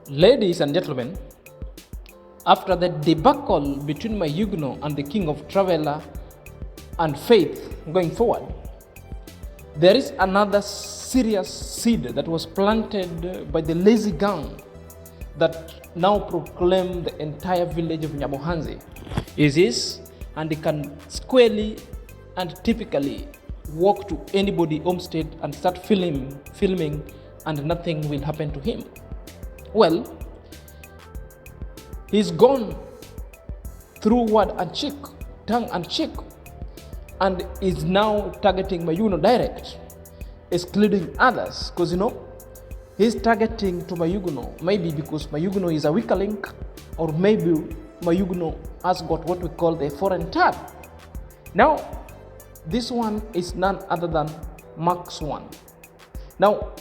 Ladies and gentlemen, after the debacle between Mayuguno and the King of Traveler and Faith going forward, there is another serious seed that was planted by the lazy gang that now proclaim the entire village of Nyabohanzi is his, and he can squarely and typically walk to anybody homestead and start filming and nothing will happen to him. Well, he's gone through word and cheek, tongue and cheek, and is now targeting Mayuguno direct, excluding others, because he's targeting to Mayuguno maybe because Mayuguno is a weaker link, or maybe Mayuguno has got what we call the foreign tab. Now, this one is none other than Max One. Now,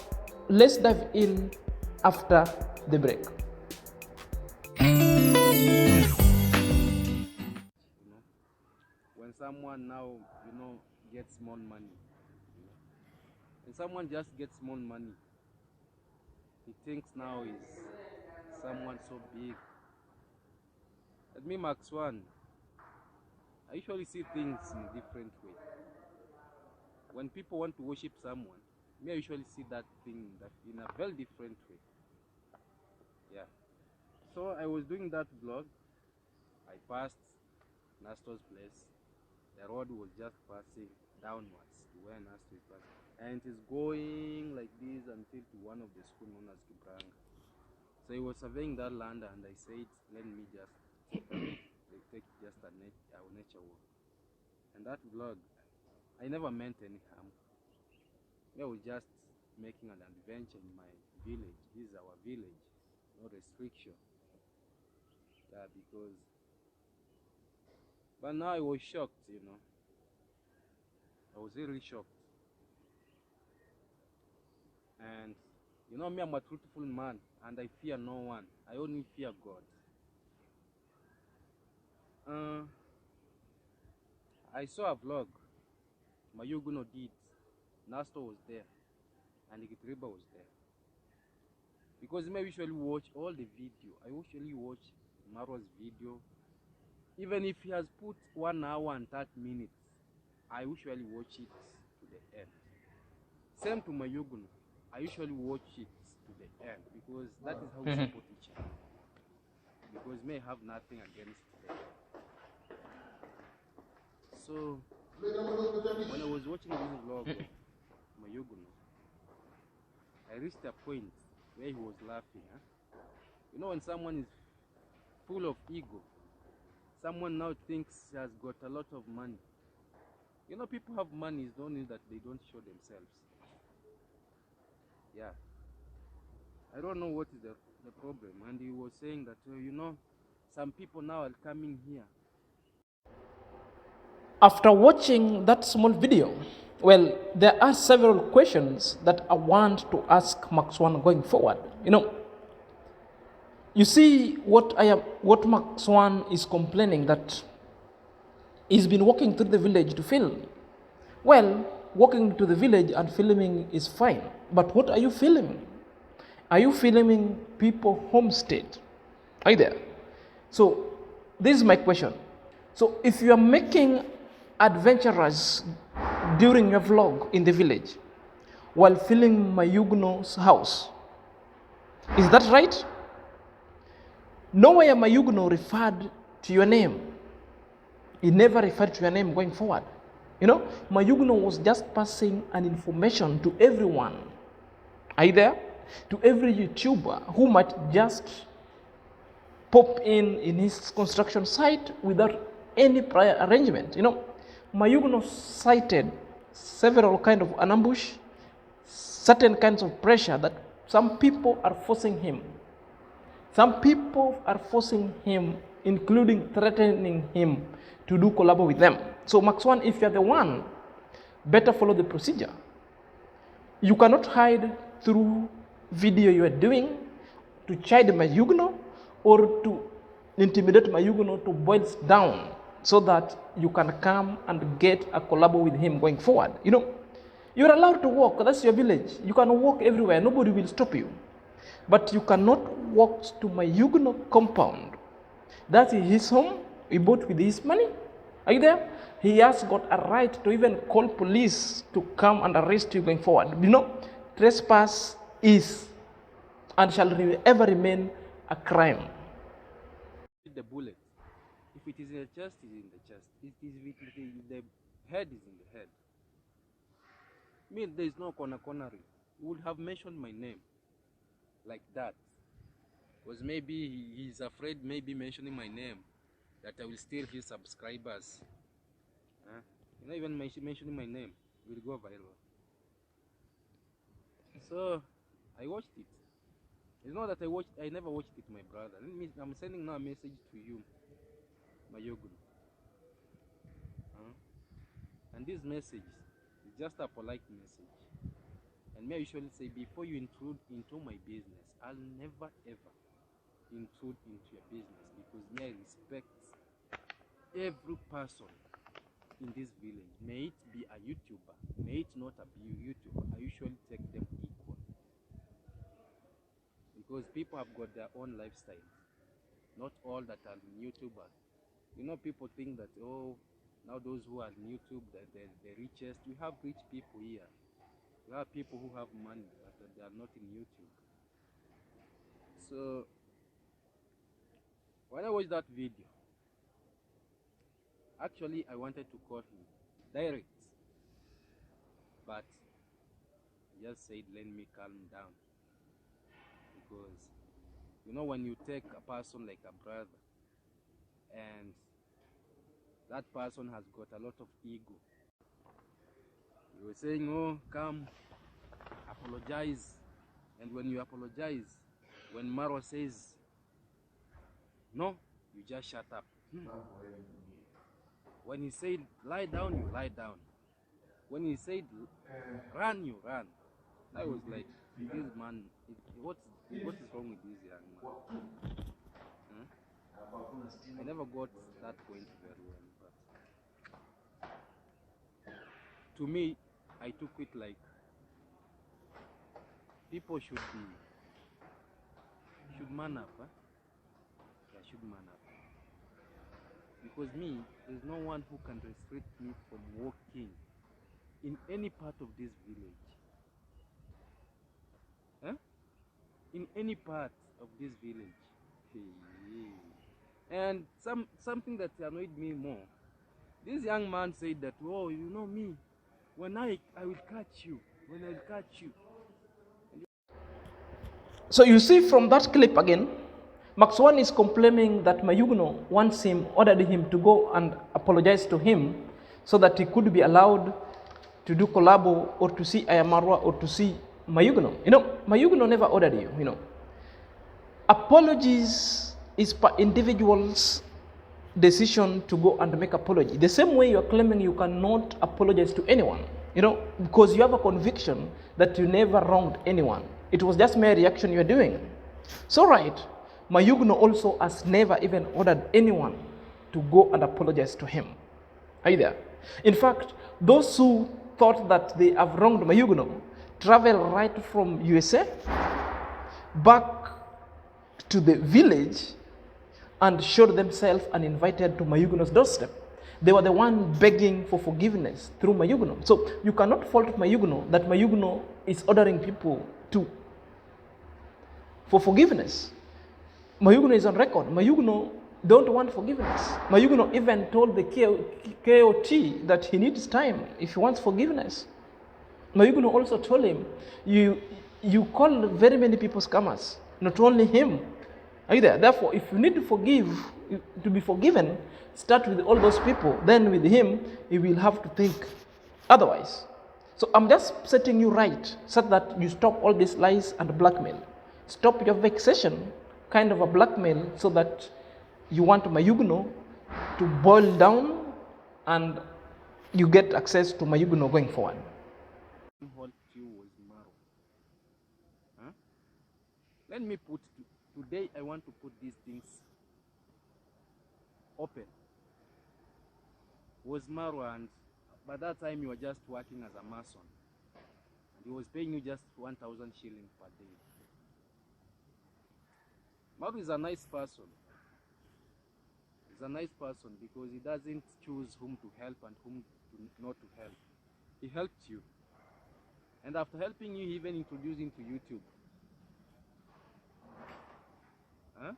let's dive in after the break. When someone now, gets more money, and someone just gets more money, he thinks now is someone so big. At me, Max One, I usually see things in a different way. When people want to worship someone, me, I usually see that thing in a very different way. Yeah. So I was doing that vlog. I passed Nastor's place. The road was just passing downwards to where Nastor is passing. And it is going like this until to one of the school known as Kibranga. So he was surveying that land, and I said, let me just take just a nature walk. And that vlog, I never meant any harm. I was just making an adventure in my village. This is our village, no restriction. Yeah, because... But now I was shocked, I was really shocked. And, me, I'm a truthful man, and I fear no one. I only fear God. I saw a vlog Mayuguno did. Nastor was there, and Gitriba was there. Because I usually watch all the video. I usually watch Marwa's video. Even if he has put 1 hour and 30 minutes, I usually watch it to the end. Same to Mayuguno. I usually watch it to the end because that is how we support each other. Because may have nothing against them. So when I was watching this vlog of Mayuguno, I reached a point where he was laughing. When someone is full of ego, someone now thinks he has got a lot of money. People have money, it's only that they don't show themselves. Yeah. I don't know what is the problem. And he was saying that, some people now are coming here. After watching that small video, well, there are several questions that I want to ask Max One going forward. You see what Max One is complaining that he's been walking through the village to film. Well, walking to the village and filming is fine, but what are you filming? Are you filming people homestead? Are you there? So this is my question. So if you are making adventurers during your vlog in the village while filming Mayuguno's house, is that right? Nowhere Mayuguno referred to your name. He never referred to your name going forward. Mayuguno was just passing an information to everyone. Are you there? To every YouTuber who might just pop in his construction site without any prior arrangement. Mayuguno cited several kinds of an ambush, certain kinds of pressure that some people are forcing him. Some people are forcing him, including threatening him to do collab with them. So Max One, if you're the one, better follow the procedure. You cannot hide through video you are doing to chide Mayuguno or to intimidate Mayuguno to boil down so that you can come and get a collab with him going forward. You're allowed to walk. That's your village. You can walk everywhere. Nobody will stop you. But you cannot walk to Mayuguno compound. That is his home, he bought with his money. Are you there? He has got a right to even call police to come and arrest you going forward. You know, trespass is and shall ever remain a crime. The bullet, if it is in the chest, it is in the chest. If the head is in the head. I mean, there is no corner-cornering. You would have mentioned my name like that. Because maybe he's afraid maybe mentioning my name that I will steal his subscribers. Not even mentioning my name will go viral. So I watched it. It's not that I never watched it, my brother. I'm sending now a message to you, Mayuguno. And this message is just a polite message. And me, I usually say, before you intrude into my business, I'll never ever intrude into your business, because me, I respect every person in this village. May it be a YouTuber, may it not be a YouTuber, I usually take them equal. Because people have got their own lifestyle. Not all that are YouTubers. You know, people think that, oh, now those who are on YouTube, they're the richest. We have rich people here. We have people who have money, but they are not in YouTube. So, when I watched that video, actually I wanted to call him direct, but he just said, let me calm down. Because, you know, when you take a person like a brother, and that person has got a lot of ego, you were saying, oh, come, apologize. And when you apologize, when Maro says no, you just shut up. When he said lie down, you lie down. When he said run, you run. I was like, this man, what is wrong with this young man? I never got that point very well, but to me, I took it like people should man up. They should man up. Because me, there's no one who can restrict me from walking in any part of this village. In any part of this village. And something that annoyed me more, this young man said that, oh, you know me, when I will catch you, when I'll catch you. So you see from that clip again, Max One is complaining that Mayuguno ordered him to go and apologize to him so that he could be allowed to do collabo or to see Ayamarwa or to see Mayuguno. You know, Mayuguno never ordered you, you know. Apologies is per individual's decision to go and make apology. The same way you are claiming you cannot apologize to anyone, you know, because you have a conviction that you never wronged anyone. It was just mere reaction you are doing. So right, Mayuguno also has never even ordered anyone to go and apologize to him. Are you there? In fact, those who thought that they have wronged Mayuguno travel right from USA back to the village and showed themselves uninvited to Mayuguno's doorstep. They were the one begging for forgiveness through Mayuguno. So you cannot fault Mayuguno that Mayuguno is ordering people for forgiveness. Mayuguno is on record. Mayuguno don't want forgiveness. Mayuguno even told the KOT that he needs time if he wants forgiveness. Mayuguno also told him, you call very many people scammers, not only him. Are you there? Therefore, if you need to be forgiven, start with all those people. Then with him, you will have to think otherwise. So I'm just setting you right so that you stop all these lies and blackmail. Stop your vexation, kind of a blackmail, so that you want Mayuguno to boil down and you get access to Mayuguno going forward. Let me today I want to put these things open. Was Marwa, and by that time you were just working as a mason. And he was paying you just 1,000 shillings per day. Mabu is a nice person. He's a nice person because he doesn't choose whom to help and whom not to help. He helped you. And after helping you, he even introduced you to YouTube. Huh?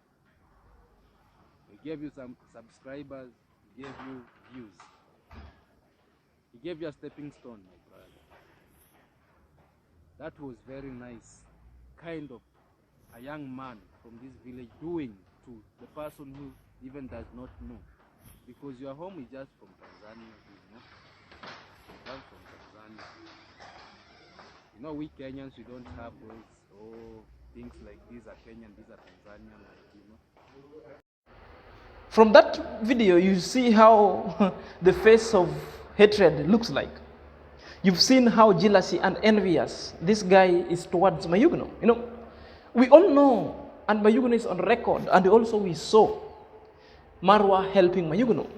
He gave you some subscribers, he gave you views. He gave you a stepping stone, my brother. That was very nice. Kind of a young man from this village doing to the person who even does not know. Because your home is just from Tanzania, you know. You come from Tanzania. You know, we Kenyans, we don't have those, things like these are Kenyan, these are Tanzanian, like, you know. From that video, you see how the face of hatred looks like. You've seen how jealousy and envious this guy is towards Mayuguno. You know, we all know, and Mayuguno is on record, and also we saw Marwa helping Mayuguno.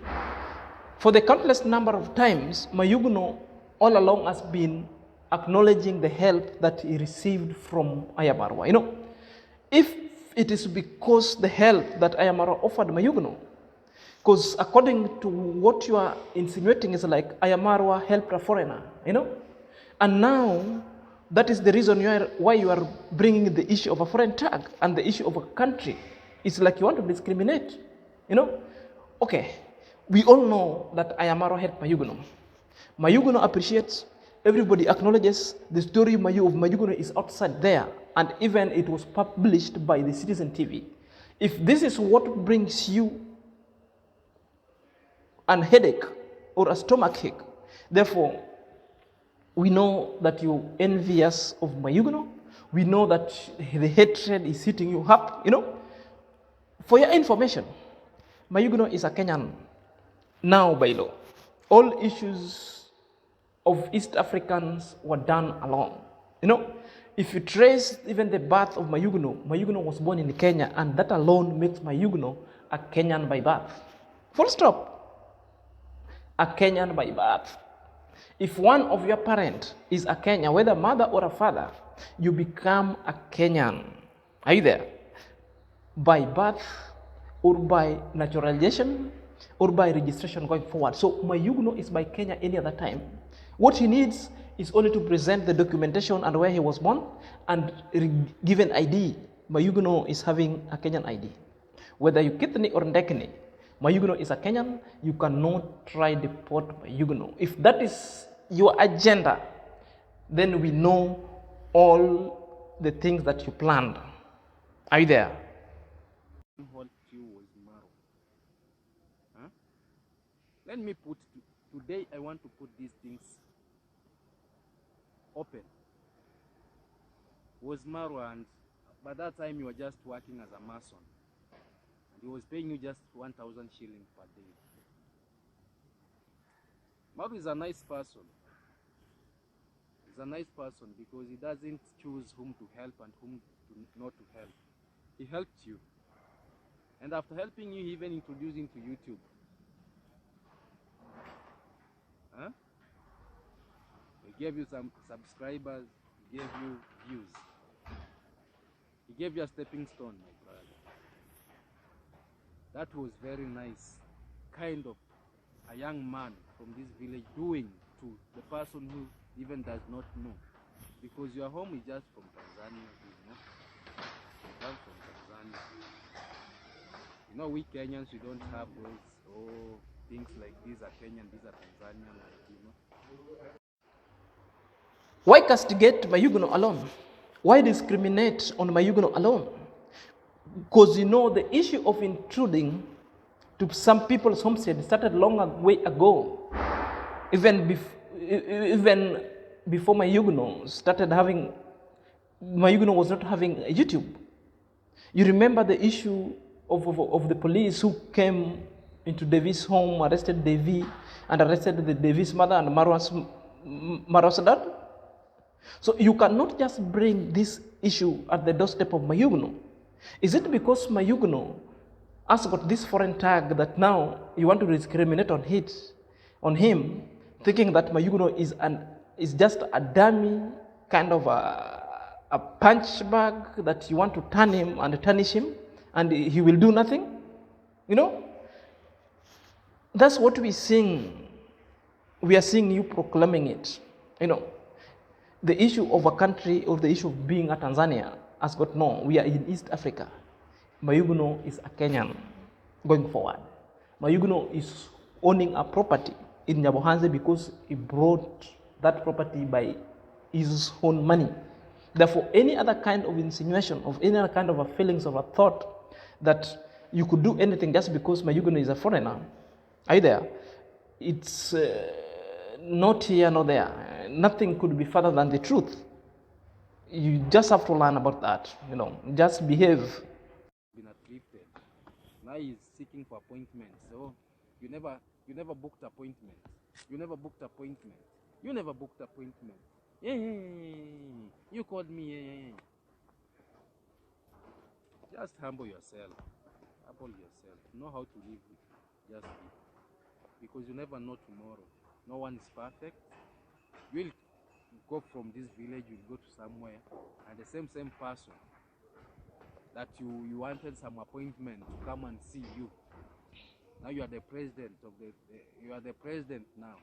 For the countless number of times, Mayuguno all along has been acknowledging the help that he received from Ayamarwa. You know, if it is because the help that Ayamarwa offered Mayuguno, because according to what you are insinuating is like Ayamarwa helped a foreigner, you know, and now that is the reason why you are bringing the issue of a foreign tag and the issue of a country. It's like you want to discriminate, you know. Okay, we all know that Ayamarwa helped Mayuguno. Mayuguno appreciates. Everybody acknowledges the story of Mayuguno is outside there, and even it was published by the Citizen TV. If this is what brings you a headache or a stomachache, therefore, we know that you're envious of Mayuguno. We know that the hatred is hitting you up, you know. For your information, Mayuguno is a Kenyan now by law. All issues of East Africans were done alone. You know, if you trace even the birth of Mayuguno, Mayuguno was born in Kenya, and that alone makes Mayuguno a Kenyan by birth. Full stop. A Kenyan by birth. If one of your parents is a Kenyan, whether mother or a father, you become a Kenyan. Are you there? By birth, or by naturalization, or by registration going forward. So Mayuguno is by Kenya any other time. What he needs is only to present the documentation and where he was born and given ID. Mayuguno is having a Kenyan ID. Whether you Kitni or Ndekini, Mayuguno is a Kenyan. You cannot try deport Mayuguno. If that is your agenda, then we know all the things that you planned. Are you there? Let me put, today I want to put these things open. Was Marwa, and by that time you were just working as a mason. And he was paying you just 1,000 shillings per day. Marwa is a nice person. He's a nice person because he doesn't choose whom to help and whom not to help. He helped you. And after helping you, he even introduced you to YouTube. Huh? He gave you some subscribers, he gave you views. He gave you a stepping stone, my brother. That was very nice. Kind of a young man from this village doing to the person who even does not know. Because your home is just from Tanzania, you know. You come from Tanzania. You know, we Kenyans, we don't have those, things like these are Kenyan, these are Tanzanian, like, you know. Why castigate Mayuguno alone? Why discriminate on Mayuguno alone? Because you know the issue of intruding to some people's homestead started long way ago. Even before Mayuguno started having, Mayuguno was not having a YouTube. You remember the issue of the police who came into Devi's home, arrested Devi, and arrested the Devi's mother and Marwa's dad? So you cannot just bring this issue at the doorstep of Mayuguno. Is it because Mayuguno has got this foreign tag that now you want to discriminate on him, thinking that Mayuguno is just a dummy, kind of a punch bag that you want to turn him and tarnish him and he will do nothing? You know, that's what we sing. We are seeing you proclaiming it. You know, the issue of a country or the issue of being a Tanzania has got no. We are in East Africa. Mayuguno is a Kenyan going forward. Mayuguno is owning a property in Nyabohanze because he brought that property by his own money. Therefore, any other kind of insinuation, of any other kind of a feelings of a thought that you could do anything just because Mayuguno is a foreigner, are you there? It's not here, nor there. Nothing could be further than the truth. You just have to learn about that. You know, just behave. Been uplifted. Now he's seeking for appointments. So you never booked appointment. You never booked appointment. You never booked appointment. Yeah. You called me. Yeah. Just humble yourself. Humble yourself. Know how to live with. Just live. Because you never know tomorrow. No one is perfect. You'll go from this village, you'll go to somewhere, and the same person that you wanted some appointment to come and see you. Now you are the president of you are the president now.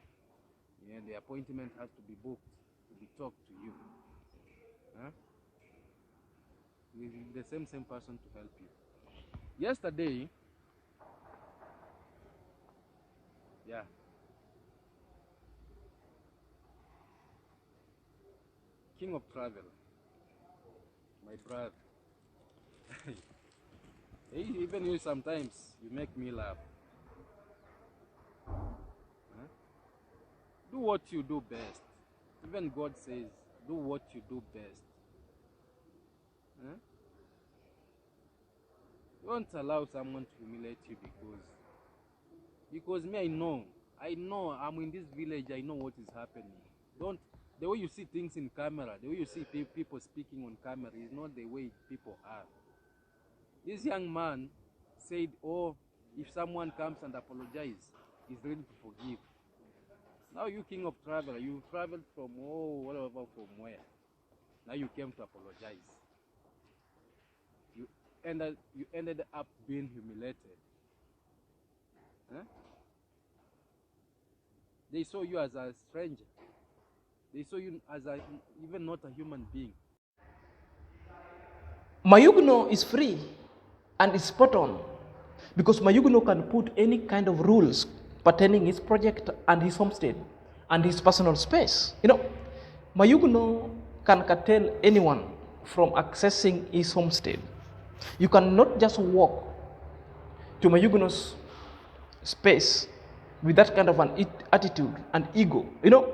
Yeah, the appointment has to be booked, to be talked to you. Huh? The same person to help you. Yesterday, yeah. King of travel, my brother. Even you sometimes, you make me laugh. Huh? Do what you do best. Even God says, do what you do best. Huh? Don't allow someone to humiliate you because me, I know I'm in this village, I know what is happening. The way you see things in camera, the way you see people speaking on camera is not the way people are. This young man said, oh, if someone comes and apologizes, he's ready to forgive. Now you king of travel, you traveled from from where? Now you came to apologize. You ended up being humiliated. Huh? They saw you as a stranger. They saw you as even not a human being. Mayuguno is free and is spot on because Mayuguno can put any kind of rules pertaining his project and his homestead and his personal space. You know, Mayuguno can curtail anyone from accessing his homestead. You cannot just walk to Mayuguno's space with that kind of an attitude and ego. You know,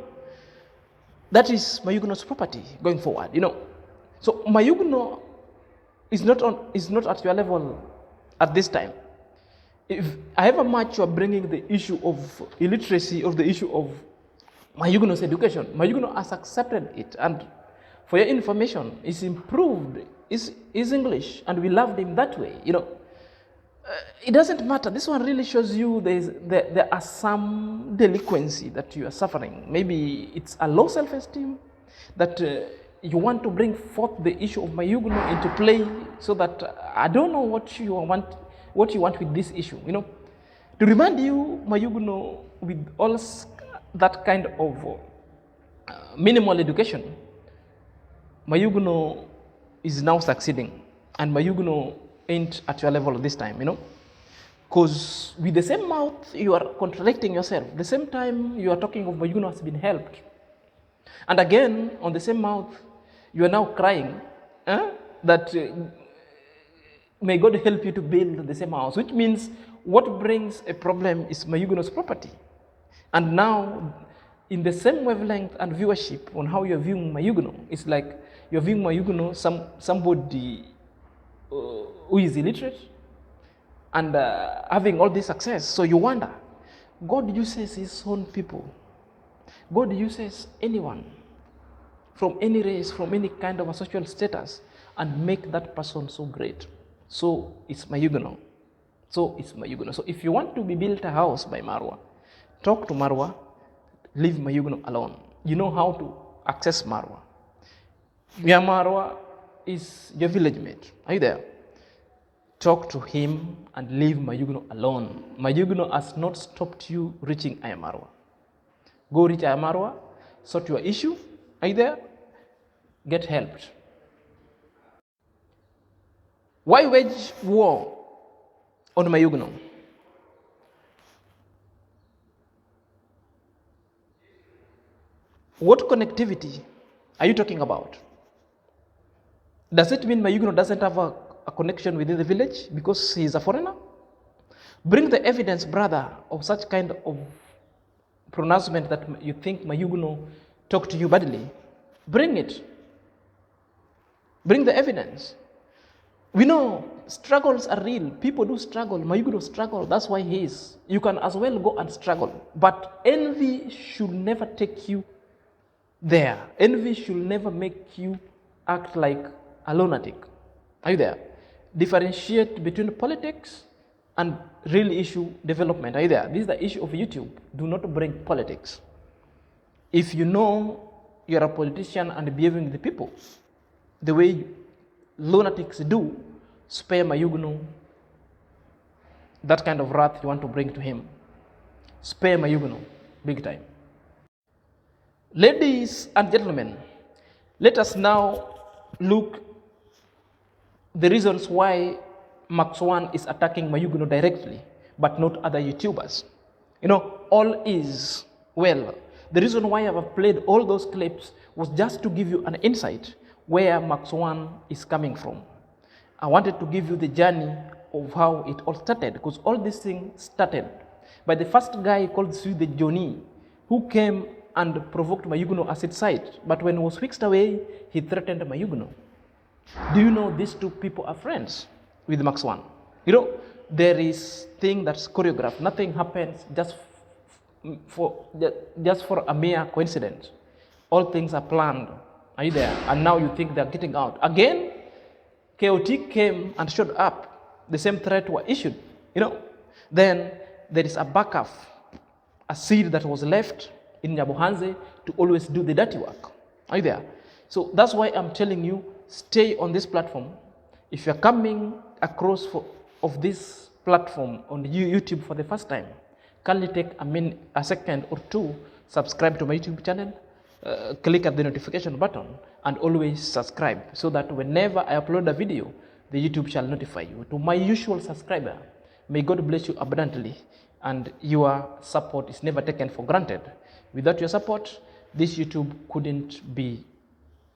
that is Mayuguno's property going forward. You know, so Mayuguno is not at your level at this time. If however much you are bringing the issue of illiteracy or the issue of Mayuguno's education, Mayuguno has accepted it, and for your information, is improved his English, and we loved him that way. You know, it doesn't matter. This one really shows you there are some delinquency that you are suffering. Maybe it's a low self-esteem that you want to bring forth the issue of Mayuguno into play, so that I don't know what you want with this issue. You know, to remind you, Mayuguno, with all that kind of minimal education, Mayuguno is now succeeding, and Mayuguno ain't at your level this time, you know, because with the same mouth you are contradicting yourself. The same time you are talking of Mayuguno has been helped, and again on the same mouth you are now crying that may God help you to build the same house, which means what brings a problem is Mayuguno's property. And now, in the same wavelength and viewership on how you're viewing Mayuguno, it's like you're viewing Mayuguno somebody who is illiterate and having all this success. So you wonder, God uses his own people. God uses anyone from any race, from any kind of a social status, and make that person so great. So it's Mayuguno. So if you want to be built a house by Marwa, talk to Marwa, leave Mayuguno alone. You know how to access Marwa. Your Marwa is your village mate. Are you there? talk to him and leave Mayuguno alone. Mayuguno has not stopped you reaching Ayamarwa. Go reach Ayamarwa, sort your issue, either get helped. Why wage war on Mayuguno? What connectivity are you talking about? Does it mean Mayuguno doesn't have a connection within the village because he is a foreigner? Bring the evidence, brother, of such kind of pronouncement that you think Mayuguno talked to you badly. Bring it. Bring the evidence. We know struggles are real. People do struggle. Mayuguno struggle. That's why he is. You can as well go and struggle. But envy should never take you there. Envy should never make you act like a lunatic. Are you there? Differentiate between politics and real issue development. Are you there? This is the issue of YouTube. Do not bring politics. If you know you're a politician and behaving with the people the way lunatics do, spare Mayuguno that kind of wrath you want to bring to him. Spare Mayuguno big time. Ladies and gentlemen, let us now look the reasons why Max One is attacking Mayuguno directly, but not other YouTubers. You know, all is well. The reason why I've played all those clips was just to give you an insight where Max One is coming from. I wanted to give you the journey of how it all started, because all this thing started by the first guy called the Johnny, who came and provoked Mayuguno as its side. But when he was fixed away, he threatened Mayuguno. Do you know these two people are friends with Max One? You know, there is thing that's choreographed. Nothing happens just for a mere coincidence. All things are planned. Are you there? And now you think they're getting out. Again, KOT came and showed up. The same threat was issued. You know, then there is a backup, a seed that was left in Nyabohanze to always do the dirty work. Are you there? So that's why I'm telling you, stay on this platform. If you're coming across of this platform on YouTube for the first time, kindly take a second or two, subscribe to my YouTube channel, click at the notification button, and always subscribe so that whenever I upload a video, the YouTube shall notify you. To my usual subscriber, may God bless you abundantly, and your support is never taken for granted. Without your support, this YouTube couldn't be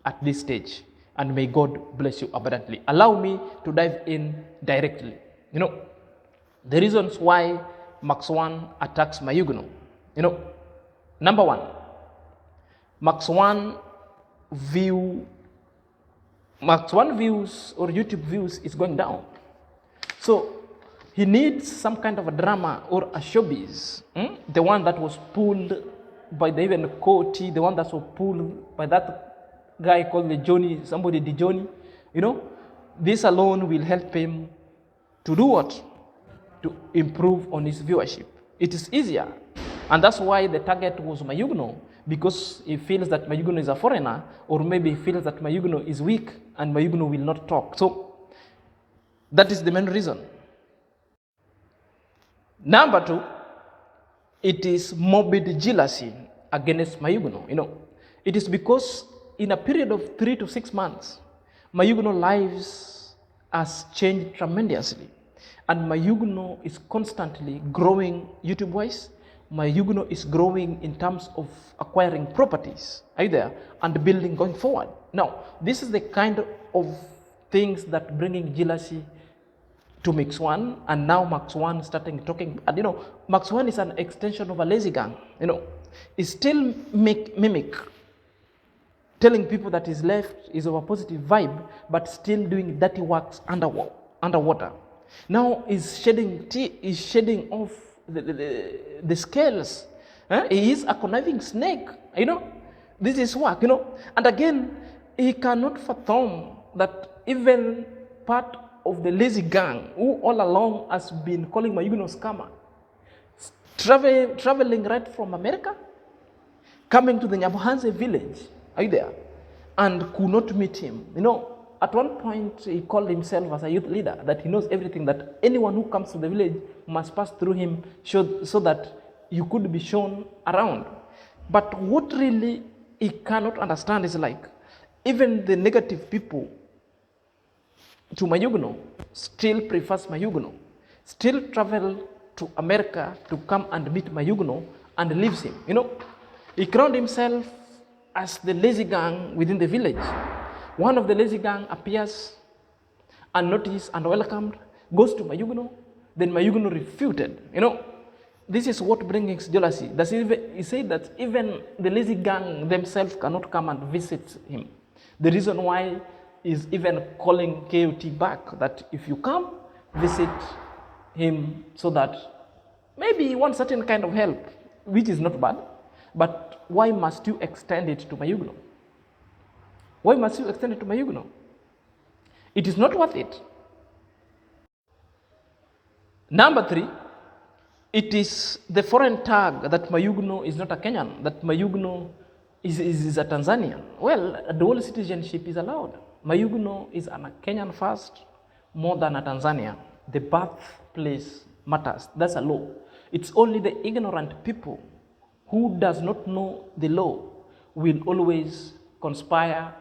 at this stage, and may God bless you abundantly. Allow me to dive in directly. You know, the reasons why Max One attacks Mayuguno. You know, number one, Max One views or YouTube views is going down. So he needs some kind of a drama or a showbiz. The one that was pulled by the even Koti, the one that was pulled by that guy called the Johnny, somebody the Johnny. You know, this alone will help him to do what? To improve on his viewership. It is easier. And that's why the target was Mayuguno, because he feels that Mayuguno is a foreigner, or maybe he feels that Mayuguno is weak and Mayuguno will not talk. So that is the main reason. Number two, it is morbid jealousy against Mayuguno. You know, it is because in a period of 3 to 6 months, Mayuguno lives has changed tremendously. And Mayuguno is constantly growing YouTube-wise. Mayuguno is growing in terms of acquiring properties, are you there? And building going forward. Now, this is the kind of things that bringing jealousy to Max One, and now Max One starting talking. And you know, Max One is an extension of a lazy gang. You know, he still mimic, telling people that his left is of a positive vibe, but still doing dirty works underwater. Now he's shedding off the scales. He is a conniving snake. You know, this is work. You know, and again, he cannot fathom that even part of the lazy gang, who all along has been calling Mayuguno scammer, traveling right from America, coming to the Nyabohanze village, are you there, and could not meet him. You know, at one point, he called himself as a youth leader, that he knows everything, that anyone who comes to the village must pass through him so that you could be shown around. But what really he cannot understand is like, even the negative people to Mayuguno still prefers Mayuguno, still travel to America to come and meet Mayuguno and leaves him. He crowned himself as the lazy gang within the village. One of the lazy gang appears unnoticed and welcomed, goes to Mayuguno, then Mayuguno refuted. This is what brings jealousy. He said that even the lazy gang themselves cannot come and visit him. The reason why is even calling KOT back, that if you come, visit him, so that maybe he wants certain kind of help, which is not bad, but why must you extend it to Mayuguno? Why must you extend it to Mayuguno? It is not worth it. Number 3, it is the foreign tag that Mayuguno is not a Kenyan, that Mayuguno is a Tanzanian. Well, dual citizenship is allowed. Mayuguno is a Kenyan first, more than a Tanzania. The birthplace matters. That's a law. It's only the ignorant people who does not know the law will always conspire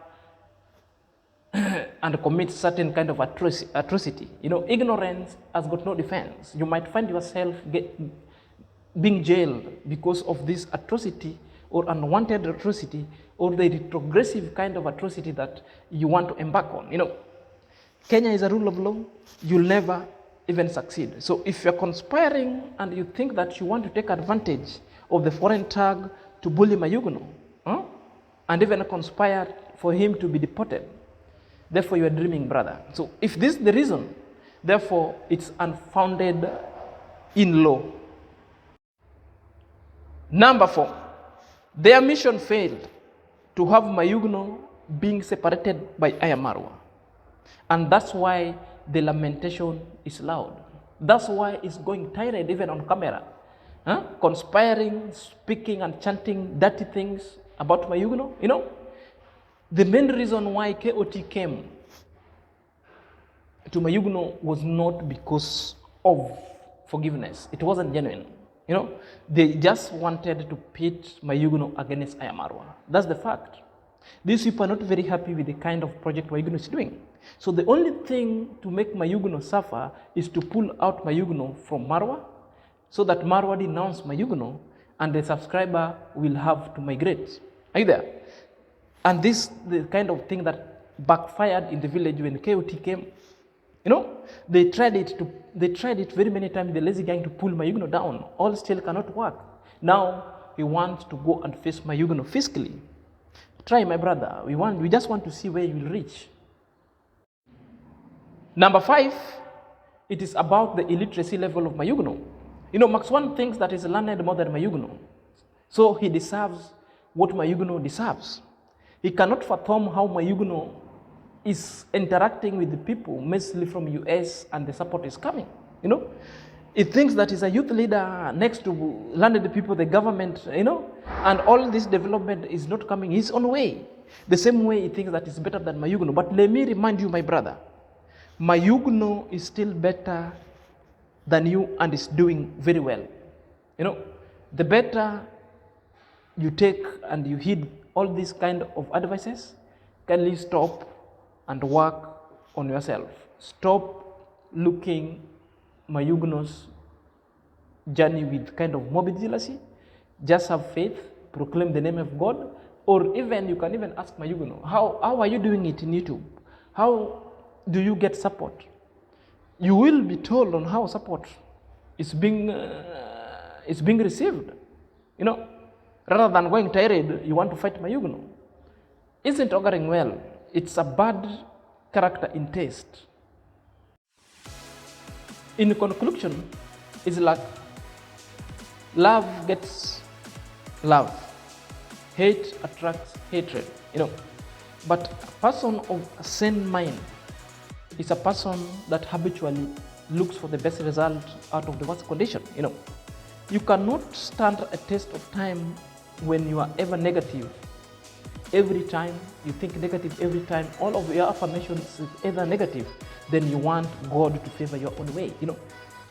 and commit certain kind of atrocity. Ignorance has got no defense. You might find yourself being jailed because of this atrocity or unwanted atrocity or the retrogressive kind of atrocity that you want to embark on. Kenya is a rule of law. You'll never even succeed. So if you're conspiring and you think that you want to take advantage of the foreign tag to bully Mayuguno, and even conspire for him to be deported, therefore you are dreaming, brother. So if this is the reason, therefore it's unfounded in law. Number 4, their mission failed to have Mayuguno being separated by Ayamarwa. And that's why the lamentation is loud. That's why it's going tirade even on camera. Conspiring, speaking and chanting dirty things about Mayuguno. The main reason why KOT came to Mayuguno was not because of forgiveness. It wasn't genuine. They just wanted to pit Mayuguno against Ayamarwa. That's the fact. These people are not very happy with the kind of project Mayuguno is doing. So the only thing to make Mayuguno suffer is to pull out Mayuguno from Marwa, so that Marwa denounce Mayuguno and the subscriber will have to migrate. Are you there? And this the kind of thing that backfired in the village when KOT came. They tried it very many times, the lazy gang, to pull Mayuguno down. All still cannot work. Now we want to go and face Mayuguno physically. Try, my brother. We just want to see where you will reach. Number 5, it is about the illiteracy level of Mayuguno. Max 1 thinks that he's learned more than Mayuguno, so he deserves what Mayuguno deserves. He cannot fathom how Mayuguno is interacting with the people, mostly from US, and the support is coming. He thinks that he's a youth leader next to learned people, the government, and all this development is not coming his own way. The same way he thinks that it's better than Mayuguno. But let me remind you, my brother, Mayuguno is still better than you and is doing very well. The better you take and you heed all these kind of advices, kindly stop and work on yourself. Stop looking Mayuguno's journey with kind of morbid jealousy. Just have faith, proclaim the name of God, or even you can even ask Mayuguno, how are you doing it in YouTube? How do you get support? You will be told on how support is being received. Rather than going tirade, you want to fight Mayuguno. Isn't auguring well. It's a bad character in taste. In conclusion, it's like love gets love, hate attracts hatred. But a person of a sane mind is a person that habitually looks for the best result out of the worst condition. You cannot stand a test of time when you are ever negative. every time you think negative, every time all of your affirmations is either negative, then you want God to favor your own way. You know,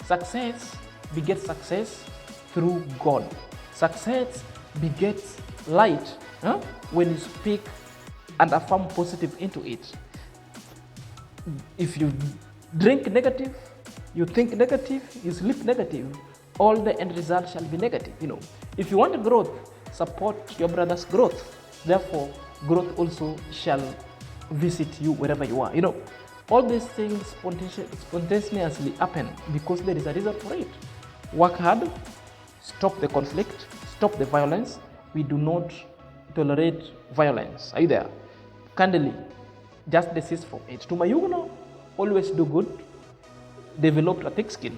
success begets success through God. Success begets light when you speak and affirm positive into it. If you drink negative, you think negative, you sleep negative, all the end result shall be negative. You know, if you want growth, support your brother's growth. Therefore, growth also shall visit you wherever you are. You know, all these things spontaneously happen because there is a reason for it. Work hard, stop the conflict, stop the violence. We do not tolerate violence. Are you there? Kindly, just desist from it. To Mayuguno, always do good, develop a thick skin,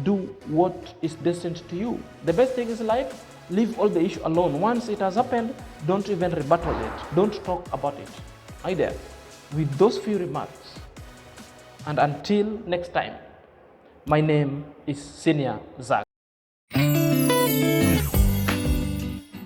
do what is destined to you. The best thing is life, leave all the issue alone. Once it has happened, don't even rebuttal it. Don't talk about it. Are you there? With those few remarks, and until next time, my name is Senior Zack.